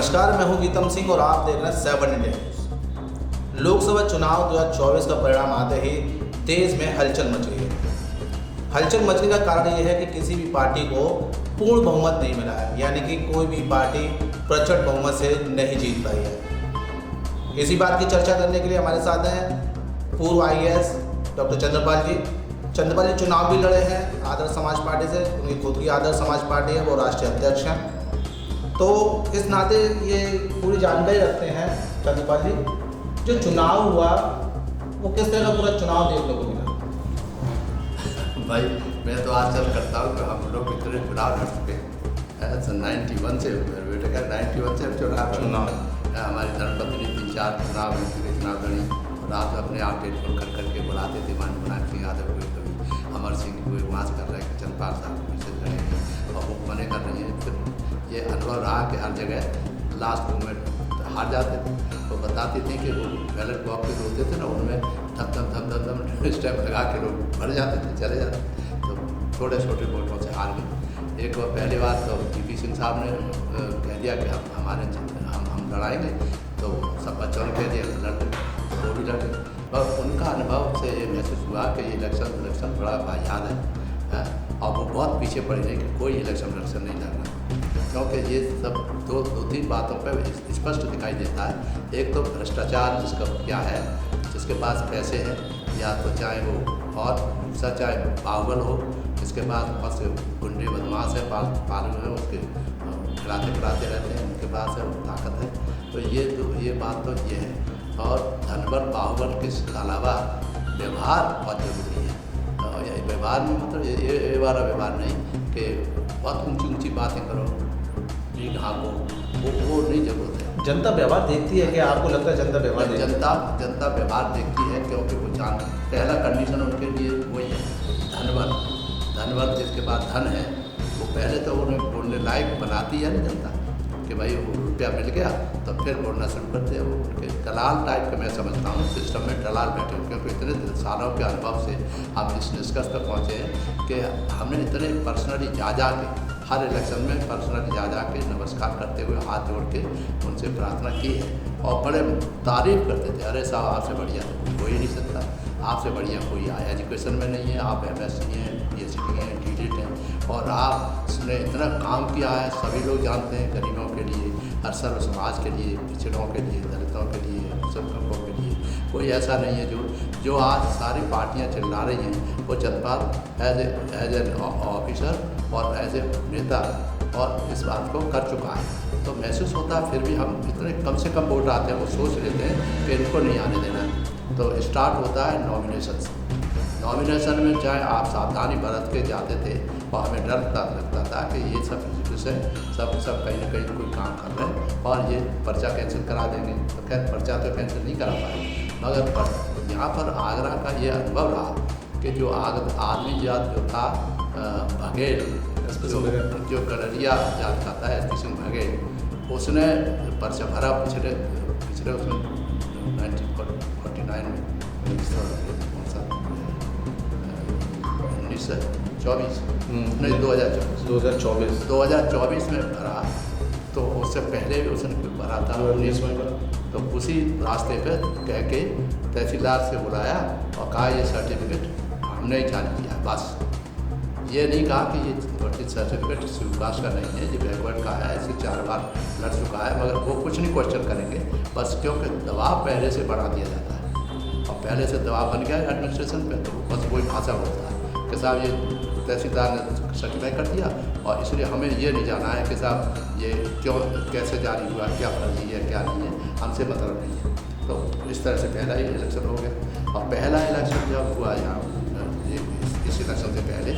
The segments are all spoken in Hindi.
नमस्कार, मैं हूं गीतम सिंह और आप देख रहे हैं 7 इंडिया न्यूज़। लोकसभा चुनाव 2024 का परिणाम आते ही देश में हलचल मच गई है। हलचल मचने का कारण यह है कि किसी भी पार्टी को पूर्ण बहुमत नहीं मिला है, यानी कि कोई भी पार्टी प्रचंड बहुमत से नहीं जीत पाई है। इसी बात की चर्चा करने के लिए हमारे साथ हैं पूर्व IAS डॉक्टर चंद्रपाल जी। चंद्रपाल जी चुनाव भी लड़े हैं आदर्श समाज पार्टी से, उनकी खुद की आदर्श समाज पार्टी है, वो राष्ट्रीय अध्यक्ष हैं। तो इस नाते ये पूरी जानकारी रखते हैं चंद्रपाल जी, जो चुनाव हुआ वो किस तरह का पूरा चुनाव देखने को मिला? भाई मैं तो आजकल करता हूँ कि हम लोग इतने चुनाव लड़ चुके हैं। 91 से बेटे का 91 से चुनाव हमारी धर्मपत्नी 3-4 चुनाव लड़ी और आप अपने आप टेलीफोन कर करके बुलाते थे, माननीय सिंह यादव को, कभी अमर सिंह को मास कर रहे हैं, चंद्रपाल साहब को मैसेज करेंगे और वो मने कर रही हैं। फिर ये अनुभव रहा कि हर जगह लास्ट मोमेंट हार जाते थे तो बताते थे कि वो बैलेट बॉक्स होते थे ना, उनमें धम स्टेप लगा के लोग भर जाते थे, चले जाते थे। तो छोटे छोटे वोटों से हार गए। एक बार पहली बार तो PP सिंह साहब ने कह दिया कि हम लड़ाएंगे, तो सब बच्चों ने कह दिया लड़, वो भी लड़े। और उनका अनुभव से ये महसूस हुआ कि ये इलेक्शन बड़ा बायाद है और वो बहुत पीछे पड़ गए कि कोई इलेक्शन नहीं लड़ना, क्योंकि ये सब दो तीन बातों पर स्पष्ट दिखाई देता है। एक तो भ्रष्टाचार जिसका क्या है, जिसके पास पैसे हैं, या तो चाहे वो, और दूसरा चाहे बाहुबल हो, इसके पास बहुत से गुंडे बदमाश है, पालू है, उसके खिलाते रहते हैं, उनके पास है ताकत है। तो ये बात तो ये है। और धनबल बाहुबल के अलावा व्यवहार बहुत जरूरी है। व्यवहार में मतलब ये वाला व्यवहार नहीं कि बहुत ऊंची बातें करो, हाँ वो नहीं जरूरत है। जनता व्यवहार देखती है कि आपको लगता है जनता व्यवहार जनता व्यवहार देखती है, क्योंकि वो पहला कंडीशन उनके लिए वही है, धनबल जिसके पास धन है वो पहले तो उन्हें बोलने लायक बनाती है ना जनता, कि भाई वो रुपया मिल गया तो फिर बोलना शुरू करते हैं। वो उनके दलाल टाइप का मैं समझता हूँ, सिस्टम में दलाल बैठे हैं, क्योंकि इतने सालों के अनुभव से हम इस निष्कर्ष पर पहुँचे हैं कि हमने इतने पर्सनली जा के हर इलेक्शन में पर्सनली जा के नमस्कार करते हुए हाथ जोड़ के उनसे प्रार्थना की है और बड़े तारीफ करते थे, अरे साहब आपसे बढ़िया तो कोई हो ही नहीं सकता, आपसे बढ़िया कोई आया एजुकेशन में नहीं है, आप MSc हैं, PhD हैं, DLED हैं, और आपने इतना काम किया है, सभी लोग जानते हैं, गरीबों के लिए, हर सर्व समाज के लिए, पिछड़ों के लिए, दलितों के लिए, सब लोगों के लिए। कोई ऐसा नहीं है जो आज सारी पार्टियां चिल्ला रही हैं, वो चंद्रपाल एज एन ऑफिसर और एज ए नेता और इस बात को कर चुका है। तो महसूस होता है, फिर भी हम इतने कम से कम वोट आते हैं, वो सोच लेते हैं कि इनको नहीं आने देना। तो स्टार्ट होता है नॉमिनेशन से। नॉमिनेशन में चाहे आप सावधानी बरत के जाते थे और हमें डर लगता था कि ये सब से सब कहीं ना कहीं कोई काम कर रहे हैं और ये पर्चा कैंसिल करा देंगे। तो खैर पर्चा तो कैंसिल नहीं करा पाए, मगर यहाँ पर आगरा का ये अनुभव रहा कि जो आदमी जात जो था बघेल, जो गडरिया जात का था SP सिंह बघेल, उसने पर्चा भरा पिछले उसमें 1949 में 2024 में भरा। तो उससे पहले भी उसने भरा था 19 में। तो उसी रास्ते पे कह के तहसीलदार से बुलाया और कहा ये सर्टिफिकेट हमने ही जारी किया, बस ये नहीं कहा कि ये सर्टिफिकेट शिवकाश का नहीं है, ये बैकवर्ड का है, ऐसे 4 बार लड़ चुका है, मगर वो कुछ नहीं क्वेश्चन करेंगे, बस क्योंकि दबाव पहले से बढ़ा दिया जाता है और पहले से दबाव बन गया एडमिनिस्ट्रेशन पे, तो बस वही भाषा बोलता है कि साहब ये तहसीलदार ने सर्टिफाई कर दिया और इसलिए हमें ये नहीं जाना है कि साहब ये क्यों कैसे जारी हुआ, क्या फर्जी है क्या नहीं है, हमसे मतलब नहीं है। तो इस तरह से पहला ही इलेक्शन हो गया। और पहला इलेक्शन जब हुआ यहाँ इस इलेक्शन से पहले,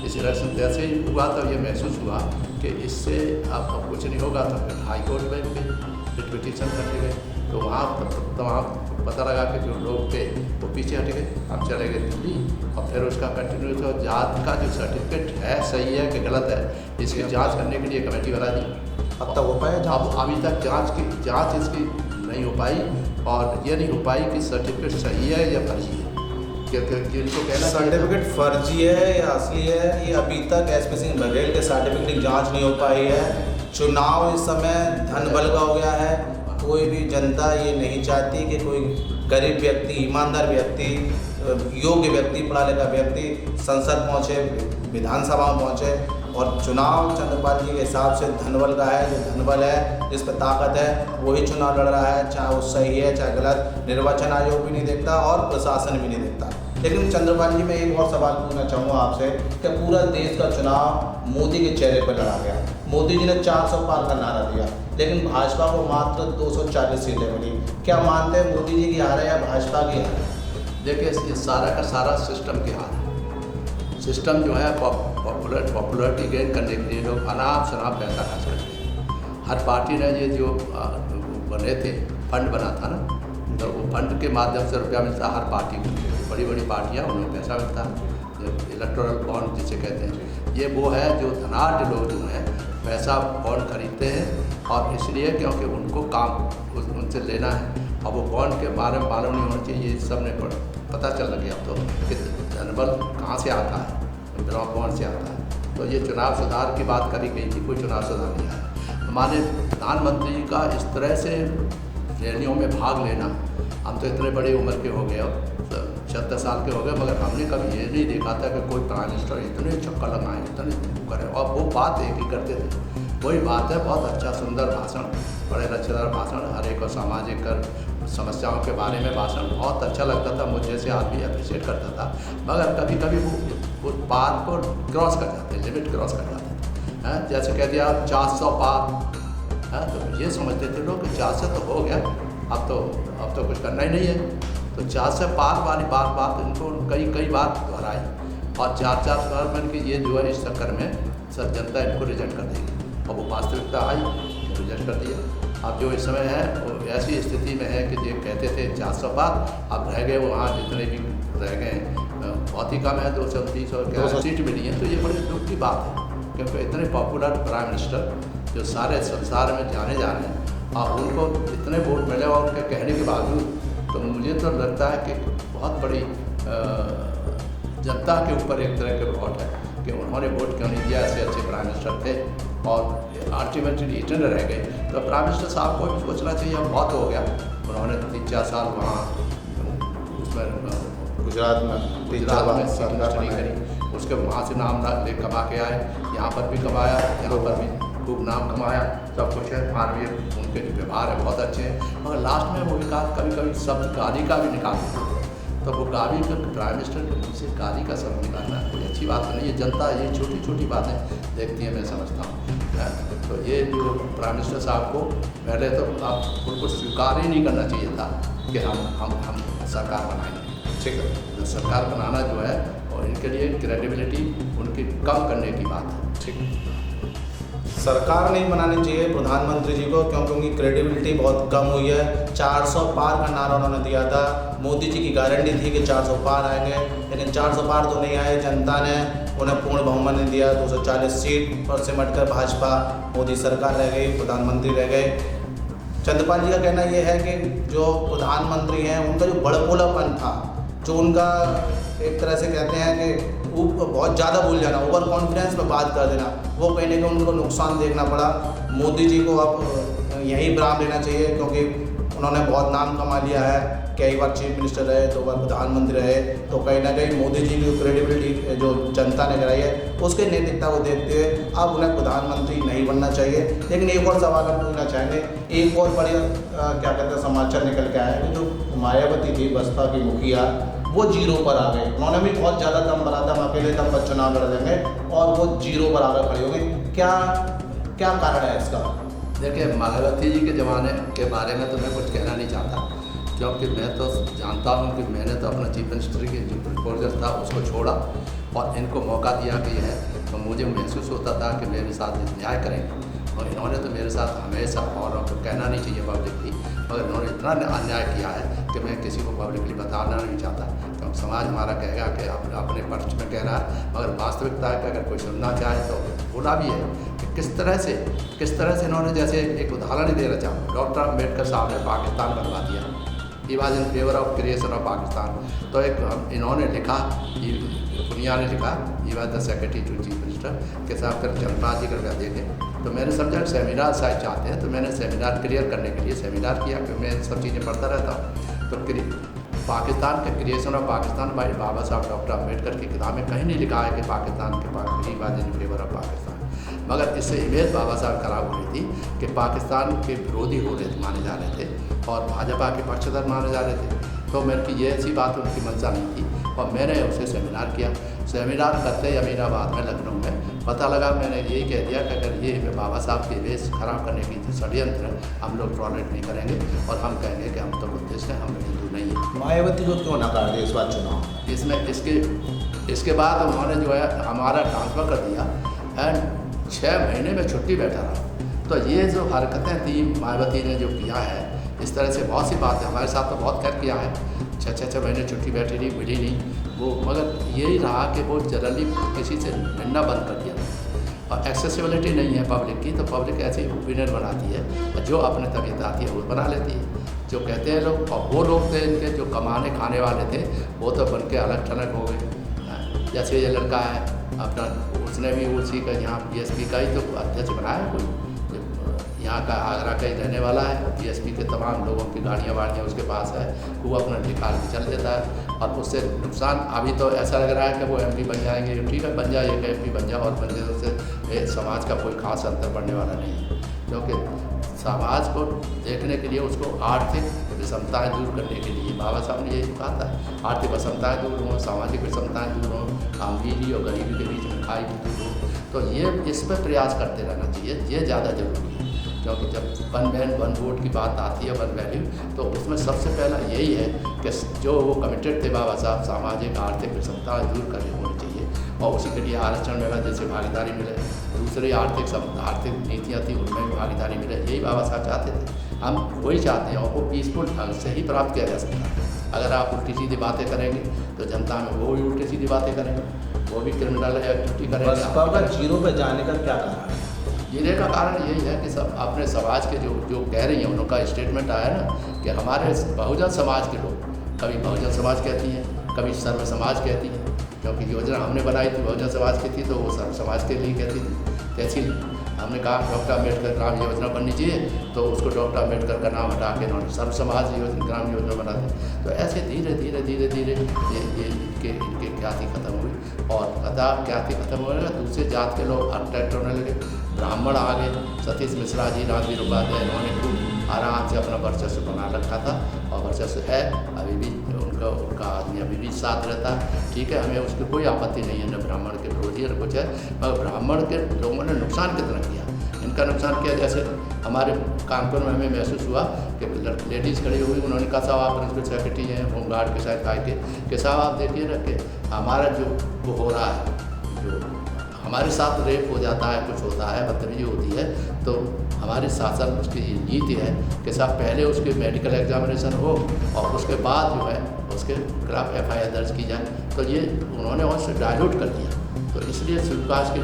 इस इलेक्शन जैसे ही हुआ तो ये महसूस हुआ कि इससे अब कुछ नहीं होगा। तो फिर हाई कोर्ट में भी पिटीशन करने गए, तो वहाँ पता लगा कि जो लोग थे वो पीछे हट गए, हम चले गए दिल्ली और फिर उसका कंटिन्यू हो जात का जो सर्टिफिकेट है सही है कि गलत है, इसकी जांच करने के लिए कमेटी बना दी। अब तक हो पाया? अब अभी तक जांच इसकी नहीं हो पाई और ये नहीं हो पाई कि सर्टिफिकेट सही है या फर्जी है, क्योंकि इनको कहना सर्टिफिकेट फर्जी है या असली है, ये अभी तक SP सिंह बघेल के सर्टिफिकेट की जाँच नहीं हो पाई है। चुनाव इस समय धन बल का हो गया है। कोई भी जनता ये नहीं चाहती कि कोई गरीब व्यक्ति, ईमानदार व्यक्ति, योग्य व्यक्ति, पढ़ा लिखा व्यक्ति संसद पहुँचे, विधानसभा में पहुँचे। और चुनाव चंद्रपाल जी के हिसाब से धनबल का है। जो धनबल है, जिस पर ताकत है, वही चुनाव लड़ रहा है, चाहे वो सही है चाहे गलत। निर्वाचन आयोग भी नहीं देखता और प्रशासन भी नहीं देखता। लेकिन चंद्रपाल जी, मैं एक और सवाल पूछना चाहूँगा आपसे कि पूरा देश का चुनाव मोदी के चेहरे पर लड़ा गया। मोदी जी ने 400 पार का नारा दिया, लेकिन भाजपा को मात्र 240 सीटें मिली। क्या मानते हैं मोदी जी की हार है या भाजपा की हार है? देखिए, इस सारा का सारा सिस्टम की हार है। सिस्टम जो है पॉपुलरिटी गेन करने के लिए लोग अनाप शनाप पैसा खर्च करते हैं। हर पार्टी ने ये जो बने थे, फंड बना था ना, तो वो फंड के माध्यम से रुपया मिलता है हर पार्टी को। बड़ी बड़ी पार्टियाँ, उन्हें पैसा मिलता है, इलेक्टोरल बॉन्ड जिसे कहते हैं। ये वो है जो धनाढ़ लोग जो हैं पैसा बॉन्ड खरीदते हैं, और इसलिए क्योंकि उनको काम उनसे लेना है। और वो बॉन्ड के बारे में मालूम नहीं होना चाहिए। ये सब ने पता चल गया तो कि धनबल कहाँ से आता है, ड्रॉप बॉन्ड से आता है। तो ये चुनाव सुधार की बात करी गई थी, कोई चुनाव सुधार नहीं आया। हमारे प्रधानमंत्री जी का इस तरह से रैलियों में भाग लेना, हम तो इतने बड़ी उम्र के हो गए, अब 76 साल के हो गए, मगर हमने कभी ये नहीं देखा था कि कोई प्राइम मिनिस्टर इतने चक्कर लगाएं, इतने करें। और वो बात एक ही करते थे, वही बात है। बहुत अच्छा सुंदर भाषण, बड़े लच्छेदार भाषण, हर एक और सामाजिक समस्याओं के बारे में भाषण बहुत अच्छा लगता था। मुझे जैसे आदमी अप्रिशिएट करता था। मगर कभी कभी वो पार को क्रॉस कर जाते, लिमिट क्रॉस कर जाते हैं। जैसे कह दिया 400 पार है, तो ये समझते थे लोग कि 400 तो हो गया, अब तो कुछ करना ही नहीं है। तो 400 पार वाली बात इनको कई बार दोहराई, और 4 बार बन के ये जो है इस चक्कर में सब जनता इनको रिजेक्ट कर देगी। और वो वास्तविकता आई, रिजेक्ट कर दिया। अब जो इस समय है वो ऐसी स्थिति में है कि जो कहते थे 400 पार, अब रह गए वहाँ जितने भी रह गए बहुत ही कम है, 230 और सीट मिली है। तो ये बड़े दुख की बात है, क्योंकि इतने पॉपुलर प्राइम मिनिस्टर जो सारे संसार में जाने जा रहे हैं, और उनको इतने वोट मिले और उनके कहने के बावजूद, तो मुझे तो लगता है कि बहुत बड़ी जनता के ऊपर एक तरह के वोट है कि उन्होंने वोट क्यों नहीं दिया। ऐसे अच्छे प्राइम मिनिस्टर थे और अल्टीमेटली इतने रह गए। तो प्राइम मिनिस्टर साहब को भी सोचना चाहिए, अब बहुत हो गया। उन्होंने 3-4 साल वहाँ उसमें गुजरात में मिनिस्टरी करी, उसके वहाँ से नाम कमा के आए, यहाँ पर भी कमाया, यहाँ पर भी खूब नाम कमाया, सब कुछ है। मानवीय उनके जो व्यवहार है बहुत अच्छे हैं। मगर लास्ट में वो विकास कभी शब्द गाली का भी निकालते हैं। तो वो गाली का प्राइम मिनिस्टर के मुँह से गाली का शब्द निकालना कोई अच्छी बात नहीं है। जनता ये छोटी छोटी बातें देखती है, मैं समझता हूँ। तो ये जो प्राइम मिनिस्टर साहब को पहले तो अब उनको स्वीकार ही नहीं करना चाहिए था कि हम सरकार बनाएंगे। ठीक है, तो सरकार बनाना जो है, और इनके लिए क्रेडिबिलिटी उनकी कम करने की बात है। ठीक है, सरकार नहीं बनानी चाहिए प्रधानमंत्री जी को, क्योंकि उनकी क्रेडिबिलिटी बहुत कम हुई है। 400 पार का नारा उन्होंने दिया था, मोदी जी की गारंटी थी कि 400 पार आएंगे, लेकिन 400 पार तो नहीं आए। जनता ने उन्हें पूर्ण बहुमत ने दिया, 240 सीट पर सिमट कर भाजपा, मोदी सरकार रह गई, प्रधानमंत्री रह गए। चंद्रपाल जी का कहना यह है कि जो प्रधानमंत्री हैं उनका जो बड़बोलापन था, जो उनका एक तरह से कहते हैं कि वो बहुत ज़्यादा भूल जाना, ओवर कॉन्फिडेंस में बात कर देना, वो कहीं ना कहीं उनको नुकसान देखना पड़ा। मोदी जी को अब यही विराम लेना चाहिए, क्योंकि उन्होंने बहुत नाम कमा लिया है। कई बार चीफ मिनिस्टर रहे, 2 बार प्रधानमंत्री रहे, तो कहीं ना कहीं मोदी जी की क्रेडिबिलिटी जो जनता ने कराई है, उसके नैतिकता को देखते हुए अब उन्हें प्रधानमंत्री नहीं बनना चाहिए। लेकिन एक और सवाल हम पूछना चाहेंगे, एक और बड़ी क्या कहते हैं समाचार निकल के आया कि जो मायावती थी बसपा की मुखिया, वो 0 पर आ गए। उन्होंने भी बहुत ज़्यादा दम भरा था, हम अकेले दम पर चुनाव लड़ देंगे, और वो 0 पर आकर खड़ी हो गई। क्या कारण है इसका? देखिए, मायावती जी के ज़माने के बारे में तो मैं कुछ कहना नहीं चाहता, क्योंकि मैं तो जानता हूँ कि मैंने तो अपना चीफ मिनिस्टर की जो प्रपोजल था उसको छोड़ा और इनको मौका दिया कि है, तो मुझे महसूस होता था कि मेरे साथ न्याय करेंगे। और इन्होंने तो मेरे साथ हमेशा, और तो कहना नहीं चाहिए पब्लिकली, मगर इन्होंने इतना अन्याय किया है कि मैं किसी को पब्लिकली बताना नहीं चाहता, क्योंकि समाज हमारा कहेगा कि अपने पक्ष में कह रहा है। मगर वास्तविकता है कि अगर कोई सुनना चाहे तो बोला भी है कि किस तरह से इन्होंने, जैसे एक उदाहरण ही देना चाहूँ, डॉक्टर अम्बेडकर साहब ने पाकिस्तान बनवा दिया, he was in favour of creation of Pakistan. तो एक इन्होंने लिखा, पुनिया ने लिखा, he was the secretary to chief minister के साथ फिर चंद्रपाल जी करके देखें। तो मैंने समझा सेमिनार शायद चाहते हैं, तो मैंने सेमिनार क्लियर करने के लिए सेमिनार किया, क्योंकि मैं सब चीज़ें पढ़ता रहता हूँ। तो पाकिस्तान के क्रिएशन ऑफ पाकिस्तान भाई बाबा साहब डॉक्टर अम्बेडकर की किताब में कहीं नहीं लिखा है कि पाकिस्तान के पास इन फेवर ऑफ पाकिस्तान, मगर इससे इमेज बाबा साहब खराब हो रही थी कि पाकिस्तान के विरोधी हो रहे थे, माने जा रहे थे, और भाजपा के पक्षधर माने जा रहे थे। तो मेरे की ये ऐसी बात उनकी मंशा नहीं थी, और मैंने उससे सेमिनार किया। सेमिनार करते ही अमीनाबाद में, लखनऊ में पता लगा, मैंने यही कह दिया कि अगर ये बाबा साहब की इमेज खराब करने की जो षड्यंत्र है, हम लोग टॉलरेट नहीं करेंगे, और हम कहेंगे कि हम तो बुद्धिस्ट हैं, हम हिंदू नहीं हैं। मायावती को क्यों नकार दिया इस बार चुनाव? इसमें इसके बाद उन्होंने जो है हमारा ट्रांसफ़र कर दिया, एंड 6 महीने में छुट्टी बैठा रहा। तो ये जो हरकतें थी मायावती ने जो किया है, इस तरह से बहुत सी बातें हमारे साथ तो बहुत खैर किया है, 6 महीने छुट्टी बैठी नहीं, मिली नहीं वो, मगर यही रहा कि वो जनरली किसी से मिलना बंद कर दिया। और एक्सेसिबिलिटी नहीं है पब्लिक की, तो पब्लिक ऐसी ओपिनियन बनाती है, जो अपने तबीयत आती है वो बना लेती है, जो कहते हैं लोग। और वो लोग थे इनके जो कमाने खाने वाले थे, वो तो बन के अलग थलग हो गए। जैसे ये लड़का है अपना, उसने भी उसी का यहाँ BSP का ही तो अध्यक्ष बनाया, कोई यहाँ का आगरा का ही रहने वाला है, BSP के तमाम लोगों की गाड़ियाँ वाड़ियाँ उसके पास है, वो अपना निकाल के चल देता है, और उससे नुकसान। अभी तो ऐसा लग रहा है कि वो MP बन जाएंगे, ठीक है बन जाए, एक MP बन जाए और बन जाए, उससे समाज का कोई खास अंतर पड़ने वाला नहीं है, क्योंकि समाज को देखने के लिए उसको आर्थिक विषमताएँ दूर करने के लिए बाबा साहब ने यही कहा था, आर्थिक विषमताएँ दूर हों, सामाजिक विषमताएँ दूर हों, अमीरी और गरीबी के बीच में खाई भी दूर हो। तो ये इस पर प्रयास करते रहना चाहिए, ये ज़्यादा जरूरी है, क्योंकि जब वन मैन वन वोट की बात आती है, वन वैल्यू, तो उसमें सबसे पहला यही है कि जो वो कमिटेड थे बाबा साहब, सामाजिक आर्थिक विषमताएँ दूर करनी होनी चाहिए, और उसी के लिए आरक्षण में जैसे भागीदारी मिले, दूसरी आर्थिक नीतियाँ थी उनमें भी भागीदारी मिले, यही बाबा साहब चाहते थे। हम वही चाहते हैं, और वो पीसफुल ढंग से ही प्राप्त किया जा सकता है। अगर आप उल्टी सीधी बातें करेंगे तो जनता में वो भी उल्टी सीधी बातें करेंगे, वो भी क्रिमिनल एक्टिविटी करेंगे। बसपा का जीरो पे जाने का क्या कारण है? जीने का कारण यही है कि सब अपने समाज के जो कह रही हैं, उनका स्टेटमेंट आया ना कि हमारे बहुजन समाज के लोग, कभी बहुजन समाज कहती हैं, कभी सर्व समाज कहती हैं, क्योंकि योजना हमने बनाई थी बहुजन समाज की थी, तो वो सर्व समाज के लिए कहती थी। जैसी हमने कहा डॉक्टर अम्बेडकर ग्राम योजना बननी चाहिए, तो उसको डॉक्टर अम्बेडकर का नाम हटा के उन्होंने सर्व समाज ग्राम योजना बना दी। तो ऐसे धीरे धीरे ये इनके ख्याति खत्म हुई, और ख्याति खत्म होने लगा, दूसरे जात के लोग अट्रैक्ट होने लगे, ब्राह्मण आ गए। सतीश मिश्रा जी, रामवीर उपाध्याय, इन्होंने खूब आराम से अपना वर्चस्व बना रखा था, और वर्चस्व है अभी भी, उनका आदमी अभी भी साथ रहता है, ठीक है, हमें उसकी कोई आपत्ति नहीं है, न ब्राह्मण के विरोधी न कुछ है, मगर ब्राह्मण के लोगों ने नुकसान कितना किया, इनका नुकसान किया। जैसे हमारे कानपुर में हमें महसूस हुआ कि लेडीज़ खड़ी हुई, उन्होंने कहा साहब आप प्रिंसिपल सेक्रेटरी हैं, होमगार्ड के साथ आए कि साहब आप देखिए ना कि हमारा जो वो हो रहा है, जो हमारे साथ रेप हो जाता है, कुछ होता है, बदतमीजी होती है, तो हमारे शासन उसकी नीति है कि साहब पहले उसके मेडिकल एग्जामिनेशन हो, और उसके बाद जो है उसके खिलाफ FIR दर्ज की जाए। तो ये उन्होंने उससे डाइल्यूट कर दिया। तो इसलिए सुल्काश के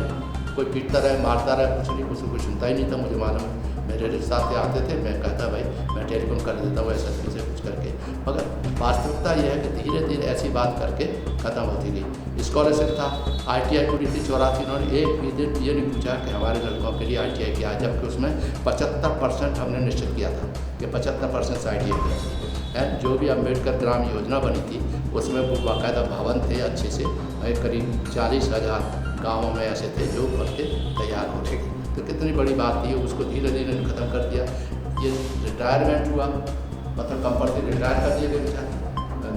कोई पीटता रहे, मारता रहे, कुछ नहीं, कुछ सुनता ही नहीं था। मुझे मालूम है, मेरे साथ आते थे, मैं कहता भाई मैं टेलीफोन कर देता हूँ SSP से कुछ करके, मगर वास्तविकता यह है कि धीरे धीरे ऐसी बात करके ख़त्म होती गई। स्कॉलरशिप था, ITI पूरी थी 84, उन्होंने एक भी दिन ये नहीं पूछा कि हमारे लड़कों के लिए ITI क्या है, जबकि उसमें 75% हमने निश्चित किया था कि 75% से ITI करना चाहिए। एंड जो भी अम्बेडकर ग्राम योजना बनी थी, उसमें वो बाकायदा भवन थे अच्छे से, करीब 40,000 गाँवों में ऐसे थे जो बच्चे तैयार हो रहे थे। तो कितनी बड़ी बात थी, उसको धीरे धीरे ख़त्म कर दिया। ये रिटायरमेंट हुआ, मतलब कंपल्सरी रिटायर कर दिए गए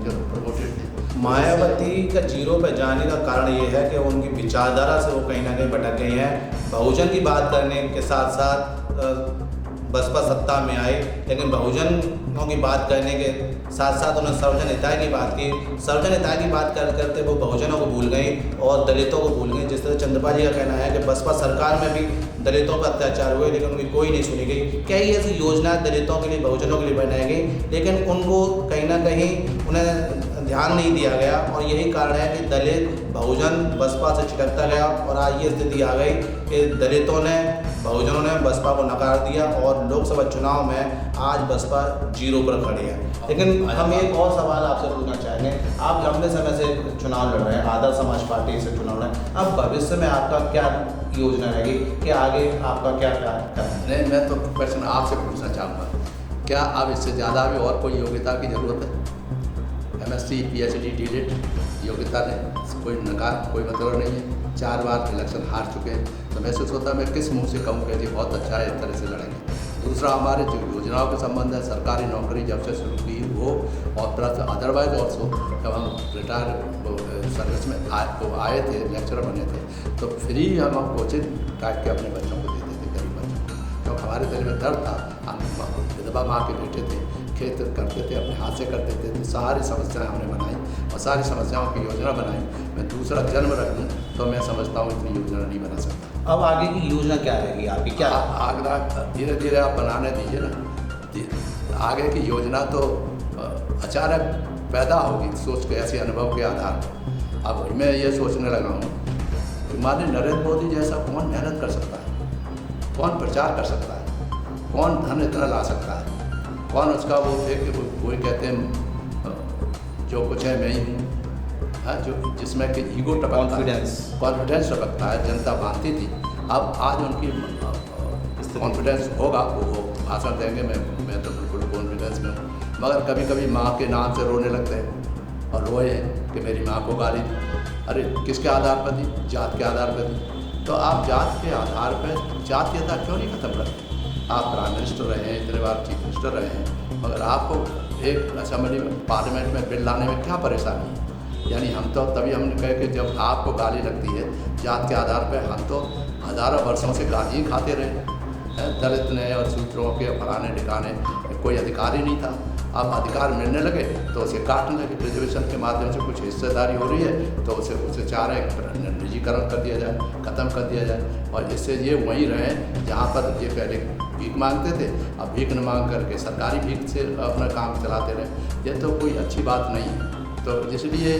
जो प्रमोटेड थे। मायावती का जीरो पे जाने का कारण ये है कि उनकी विचारधारा से वो कहीं ना कहीं भटक गई हैं। बहुजन की बात करने के साथ साथ बसपा सत्ता में आई, लेकिन बहुजनों की बात करने के साथ साथ उन्होंने सर्वजन हिताय की बात की। सर्वजन हिताय की बात करते वो बहुजनों को भूल गई और दलितों को भूल गई। जिस तरह चंद्रपाल जी का कहना है कि बसपा सरकार में भी दलितों पर अत्याचार हुए, लेकिन उनकी कोई नहीं सुनी गई। कई ऐसी योजनाएं दलितों के लिए, बहुजनों के लिए बनाई गई, लेकिन उनको कहीं ना कहीं उन्हें ध्यान नहीं दिया गया और यही कारण है कि दलित बहुजन बसपा से छिटकता गया और आज ये स्थिति आ गई कि दलितों ने बहुजनों ने बसपा को नकार दिया और लोकसभा चुनाव में आज बसपा 0 पर खड़ी है। लेकिन हम एक और सवाल आपसे पूछना चाहेंगे, आप लंबे समय से चुनाव लड़ रहे हैं, आदर्श समाज पार्टी से चुनाव लड़ रहे हैं, अब भविष्य में आपका क्या योजना रहेगी कि आगे आपका क्या करना है? नहीं, मैं तो क्वेश्चन आपसे पूछना चाहूँगा, क्या अब इससे ज़्यादा भी और कोई योग्यता की ज़रूरत है? MSc PhD DLED योग्यता नहीं, कोई नकार, कोई मतलब नहीं है। 4 बार इलेक्शन हार चुके हैं, तो महसूस होता है मैं किस मुँह से कहूँ कि जी बहुत अच्छा है, इस तरह से लड़ेंगे। दूसरा, हमारे जो योजनाओं के संबंध है, सरकारी नौकरी जब से शुरू की वो, और प्लस अदरवाइज ऑल्सो जब हम रिटायर सर्विस में आए थे, लेक्चरर बने थे, तो फ्री हम कोचिंग टाइप के अपने बच्चों को देते थे, गरीब बच्चों को। क्योंकि हमारे दिल में दर्द था, हम विधवा माँ के बेटे थे, खेत करते थे, अपने हाथ से करते थे, तो सारी समस्याएं हमने बनाई और सारी समस्याओं की योजना बनाई। मैं दूसरा जन्म रख दूँ तो मैं समझता हूँ इतनी योजना नहीं बना सकता। अब आगे की योजना क्या रहेगी आपकी? क्या आगरा धीरे धीरे आप बनाने दीजिए ना, आगे की योजना तो अचानक पैदा होगी सोच के, ऐसे अनुभव के आधार पर। अब मैं ये सोचने लगा हूँ कि माननीय नरेंद्र मोदी जैसा कौन मेहनत कर सकता है, कौन प्रचार कर सकता है, कौन धन इतना ला सकता है, कौन उसका वो थे कि कोई कहते हैं जो कुछ है मैं ही हूँ, हाँ, जो जिसमें कि ईगो कॉन्फिडेंस टपकता है, जनता मानती थी। अब आज उनकी कॉन्फिडेंस होगा, वो भाषण देंगे, मैं तो बिल्कुल कॉन्फिडेंस में हूँ। मगर कभी कभी माँ के नाम से रोने लगते हैं और रोए हैं कि मेरी माँ को गाली दी। अरे किसके आधार पर दी? जात के आधार पर दी। तो आप जात के आधार पर जातीयता क्यों नहीं खत्म करते? आप प्राइम मिनिस्टर रहे हैं, इतने बार चीफ मिनिस्टर रहे हैं, मगर आपको एक असेंबली में, पार्लियामेंट में बिल लाने में क्या परेशानी है? यानी हम तो तभी हमने कहे कि जब आपको गाली लगती है जात के आधार पर, हम तो हज़ारों वर्षों से गाली ही खाते रहे। दलित ने और सूत्रों के फलाने ठिकाने कोई अधिकार ही नहीं था। अब अधिकार मिलने लगे तो उसे काटने लगे, रिजर्वेशन के माध्यम से कुछ हिस्सेदारी हो रही है तो उसे चाह रहे हैं निजीकरण कर दिया जाए, ख़त्म कर दिया जाए, और इससे ये वहीं रहें जहाँ पर ये पहले भीख मांगते थे, अब भीख न मांग करके सरकारी भीख से अपना काम चलाते रहे। ये तो कोई अच्छी बात नहीं है। तो इसलिए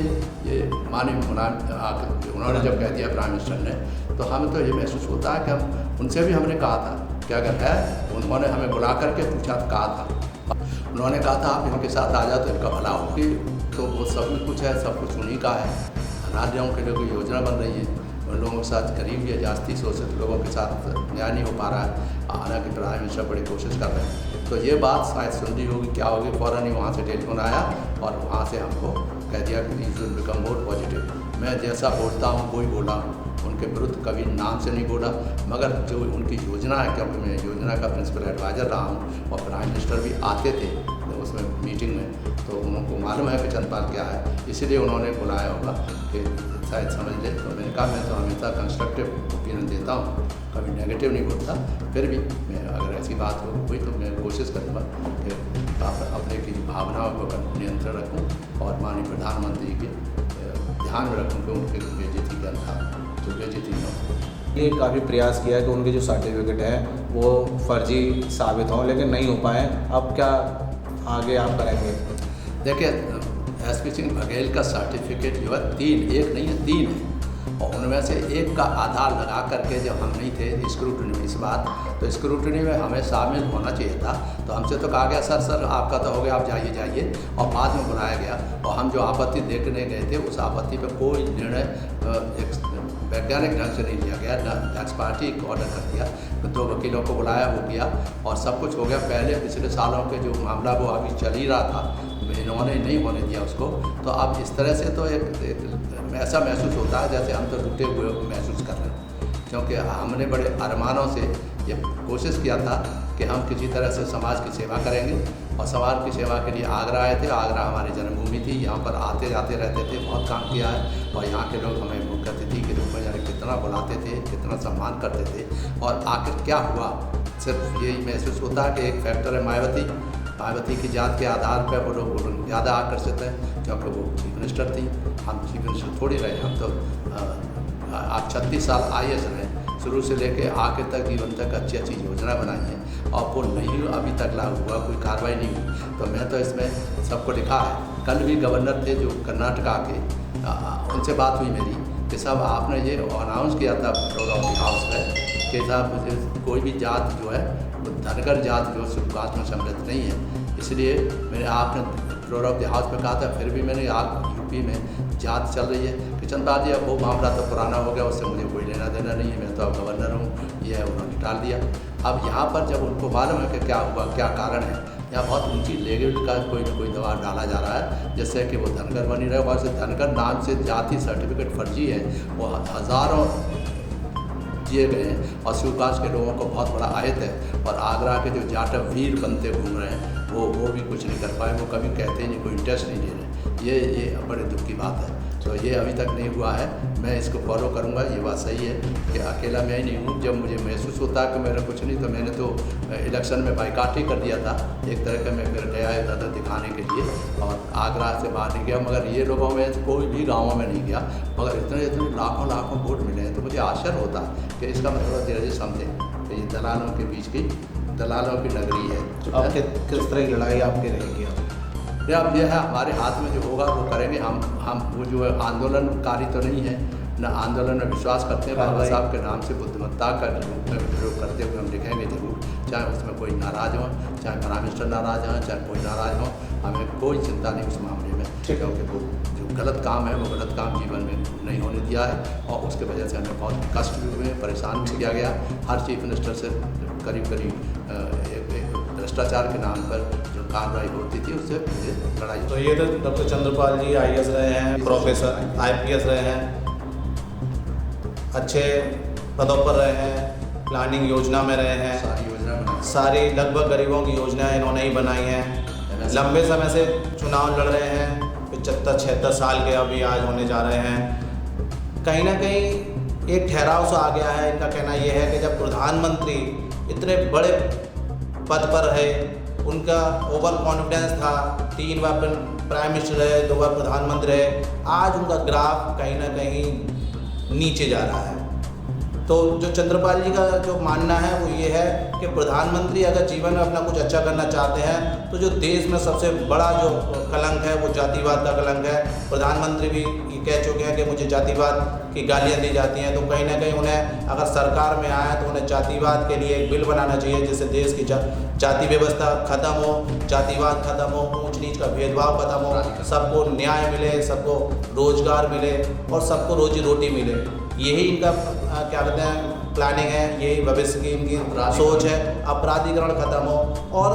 ये माननीय उन्होंने जब कह दिया प्राइम मिनिस्टर ने, तो हमें तो ये महसूस होता है कि हम उनसे भी हमने कहा था कि अगर है, उन्होंने हमें बुला करके पूछा, कहा था, उन्होंने कहा था आप इनके साथ आ जाओ तो इनका भला होगी। तो वो सब कुछ है, सब कुछ उन्हीं का है। अनाथियों के लिए कोई योजना बन रही है, उन लोगों के साथ गरीब या जास्ती शोषित लोगों के साथ न्याय नहीं हो पा रहा है। हालांकि प्राइम मिनिस्टर बड़ी कोशिश कर रहे हैं। तो ये बात शायद सुन ली होगी, क्या होगी, फ़ौरन ही वहाँ से टेलीफोन आया और वहाँ से हमको कह दिया कि you will become more positive. मैं जैसा बोलता हूँ वही बोला हूँ, उनके विरुद्ध कभी नाम से नहीं बोला, मगर जो उनकी योजना है, क्योंकि मैं योजना का प्रिंसिपल एडवाइज़र रहा हूँ और प्राइम मिनिस्टर भी आते थे तो उसमें मीटिंग में, तो उनको मालूम है कि चंदपाल क्या है, इसीलिए उन्होंने बुलाया होगा कि शायद समझ ले। तो मैंने कहा मैं तो हमेशा कंस्ट्रक्टिव ओपिनियन देता हूँ, कभी नेगेटिव नहीं बोलता। फिर भी मैं अगर ऐसी बात हो हुई तो मैं कोशिश करूँगा कि आप अपने की भावनाओं को नियंत्रण रखूँ और माननीय प्रधानमंत्री के ध्यान में रखूँ कि उनके बेइज्जती का था तो बेइज्जती न हो। ये काफ़ी प्रयास किया कि उनके जो सर्टिफिकेट हैं वो फर्जी साबित हों, लेकिन नहीं हो पाए। अब क्या आगे आप करेंगे? देखिए, SP सिंह बघेल का सर्टिफिकेट जो है 3, एक नहीं है 3 है, और उनमें से एक का आधार लगा करके जब हम नहीं थे स्क्रूटनी में इस बात, तो स्क्रूटनी में हमें शामिल होना चाहिए था। तो हमसे तो कहा गया सर आपका तो हो गया, आप जाइए, और बाद में बुलाया गया और हम जो आपत्ति देखने गए थे उस आपत्ति पर कोई निर्णय वैज्ञानिक ढंग से नहीं लिया गया। जज पार्टी ऑर्डर कर दिया, तो 2 वकीलों को बुलाया, वो किया और सब कुछ हो गया। पहले पिछले सालों के जो मामला वो अभी चल ही रहा था, इन्होंने नहीं होने दिया उसको। तो अब इस तरह से तो एक ऐसा महसूस होता है जैसे हम तो टूटे हुए महसूस कर रहे हैं, क्योंकि हमने बड़े अरमानों से ये कोशिश किया था कि हम किसी तरह से समाज की सेवा करेंगे, और समाज की सेवा के लिए आगरा आए थे। आगरा हमारी जन्मभूमि थी, यहाँ पर आते जाते रहते थे, बहुत काम किया है, और यहाँ के लोग हमें मुख्य अतिथि के रूप में जाने कितना बुलाते थे, कितना सम्मान करते थे। और आखिर क्या हुआ, सिर्फ यही महसूस होता है कि एक फैक्टर है मायावती की जात के आधार पर वो लोग ज़्यादा आकर्षित हैं, क्योंकि वो चीफ मिनिस्टर थी, हम चीफ मिनिस्टर थोड़ी रहे। हम तो आप 36 साल IAS रहे, शुरू से लेके आखिर तक जीवन तक अच्छी योजना बनाई है, और वो नहीं अभी तक लागू हुआ, कोई कार्रवाई नहीं हुई। तो मैं तो इसमें सबको लिखा है कल भी गवर्नर थे जो कर्नाटका के, उनसे बात हुई मेरी कि साहब आपने ये अनाउंस किया था फ्लोर ऑफ द हाउस में कि साहब मुझे कोई भी जात जो है वो धनगर जात जो शुरुआत में सम्मिलित नहीं है, इसलिए मैंने आपने फ्लोर ऑफ द हाउस में कहा था। फिर भी मैंने आप यूपी में जात चल रही है किशन पाल जी, अब वो मामला तो पुराना हो गया, उससे मुझे कोई लेना देना नहीं है, मैं तो अब गवर्नर हूँ, ये उन्होंने टाल दिया। अब यहाँ पर जब उनको मालूम है कि क्या हुआ, क्या कारण है, यहाँ बहुत ऊंची लेवल का कोई न कोई दबाव डाला जा रहा है, जिससे कि वो धनगर बनी रहे। और से धनगर नाम से जाति सर्टिफिकेट फर्जी है, वो हज़ारों दिए गए हैं और शिवकाश के लोगों को बहुत बड़ा आयत है। और आगरा के जो जाटव वीर बनते घूम रहे हैं वो भी कुछ नहीं कर पाए, वो कभी कहते ही नहीं, कोई इंटरेस्ट नहीं ले रहे। ये बड़े दुख की बात है। तो ये अभी तक नहीं हुआ है, मैं इसको फॉलो करूँगा। ये बात सही है कि अकेला मैं ही नहीं हूँ। जब मुझे महसूस होता है कि मेरा कुछ नहीं, तो मैंने तो इलेक्शन में बाइकाट ही कर दिया था एक तरह का। मैं फिर गया इधर दिखाने के लिए और आगरा से बाहर नहीं गया, मगर ये लोगों में कोई भी गाँवों में नहीं गया, मगर इतने लाखों वोट मिले हैं। तो मुझे आश्चर्य होता है कि इसका मतलब धीरे समझे कि ये दलालों के बीच की दलालों की नगरी है। अब किस तरह की लड़ाई आपकी रहेगी? अब यह है हमारे हाथ में जो होगा वो करेंगे। हम वो जो है आंदोलनकारी तो नहीं है, न आंदोलन में विश्वास करते हैं। बाबा साहब के नाम से बुद्धिमत्ता का रूप में प्रयोग करते हुए हम लिखेंगे जरूर, चाहे उसमें कोई नाराज़ हो, चाहे प्राइम मिनिस्टर नाराज़ हो, चाहे कोई नाराज़ हो, हमें कोई चिंता नहीं उस मामले में, क्योंकि वो जो गलत काम है वो गलत काम जीवन में नहीं होने दिया है। और उसके वजह से हमें बहुत कष्ट भी हुए, परेशान भी किया गया। हर चीफ मिनिस्टर से करीब भ्रष्टाचार के नाम पर जो कार्रवाई होती थी उससे मुझे लड़ाई। तो ये तो डॉक्टर चंद्रपाल जी IAS रहे हैं, प्रोफेसर IPS रहे हैं, अच्छे पदों पर रहे हैं, प्लानिंग योजना में रहे हैं, सारी योजना में सारी लगभग गरीबों की योजनाएं इन्होंने ही बनाई हैं। लंबे समय से चुनाव लड़ रहे हैं, 75-76 साल के अभी आज होने जा रहे हैं। कहीं ना कहीं एक ठहराव सा आ गया है। इनका कहना यह है कि जब प्रधानमंत्री इतने बड़े पद पर रहे, उनका ओवर कॉन्फिडेंस था, 3 बार प्राइम मिनिस्टर रहे, 2 बार प्रधानमंत्री रहे, आज उनका ग्राफ कहीं ना कहीं नीचे जा रहा है। तो जो चंद्रपाल जी का जो मानना है वो ये है कि प्रधानमंत्री अगर जीवन में अपना कुछ अच्छा करना चाहते हैं तो जो देश में सबसे बड़ा जो कलंक है वो जातिवाद का कलंक है। प्रधानमंत्री भी ये कह चुके हैं कि मुझे जातिवाद की गालियाँ दी जाती हैं, तो कहीं ना कहीं उन्हें अगर सरकार में आए तो उन्हें जातिवाद के लिए एक बिल बनाना चाहिए जिससे देश की जाति व्यवस्था खत्म हो, जातिवाद खत्म हो, ऊंच नीच का भेदभाव खत्म हो, सबको न्याय मिले, सबको रोजगार मिले और सबको रोजी रोटी मिले। यही इनका क्या कहते हैं प्लानिंग है, यही भविष्य की इनकी सोच है। अपराधीकरण खत्म हो और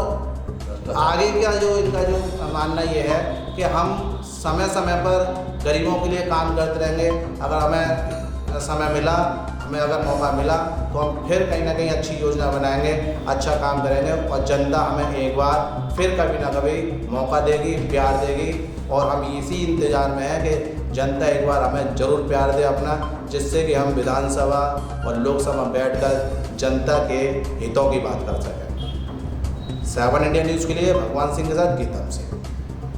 आगे का जो इनका जो मानना ये है कि हम समय समय पर गरीबों के लिए काम करते रहेंगे। अगर हमें समय मिला, हमें अगर मौका मिला तो हम फिर कहीं ना कहीं अच्छी योजना बनाएंगे, अच्छा काम करेंगे और जनता हमें एक बार फिर कभी ना कभी मौका देगी, प्यार देगी। और हम इसी इंतज़ार में हैं कि जनता एक बार हमें ज़रूर प्यार दे अपना, जिससे कि हम विधानसभा और लोकसभा बैठकर जनता के हितों की बात कर सकें। 7 इंडिया न्यूज़ के लिए भगवान सिंह के साथ गीतम सिंह।